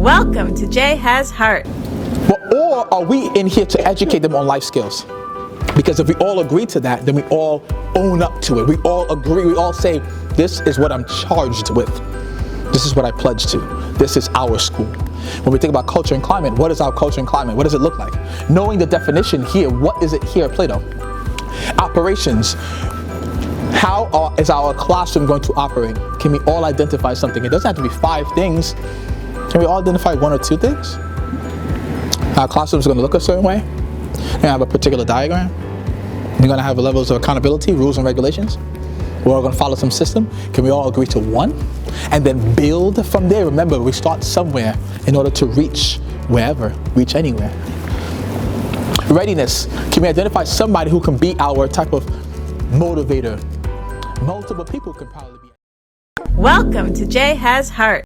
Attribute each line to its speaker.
Speaker 1: Welcome to Jay Has Heart.
Speaker 2: But or are we in here to educate them on life skills? Because if we all agree to that, then we all own up to it. We all agree, we all say, this is what I'm charged with. This is what I pledge to. This is our school. When we think about culture and climate, what is our culture and climate? What does it look like? Knowing the definition here, what is it here at Plato? Operations. How is our classroom going to operate? Can we all identify something? It doesn't have to be 5 things. Can we all identify 1 or 2 things? Our classroom is going to look a certain way. We're going to have a particular diagram. We're going to have levels of accountability, rules and regulations. We're all going to follow some system. Can we all agree to 1? And then build from there. Remember, we start somewhere in order to reach wherever, reach anywhere. Readiness. Can we identify somebody who can be our type of motivator? Multiple people can probably be.
Speaker 1: Welcome to Jay Has Heart.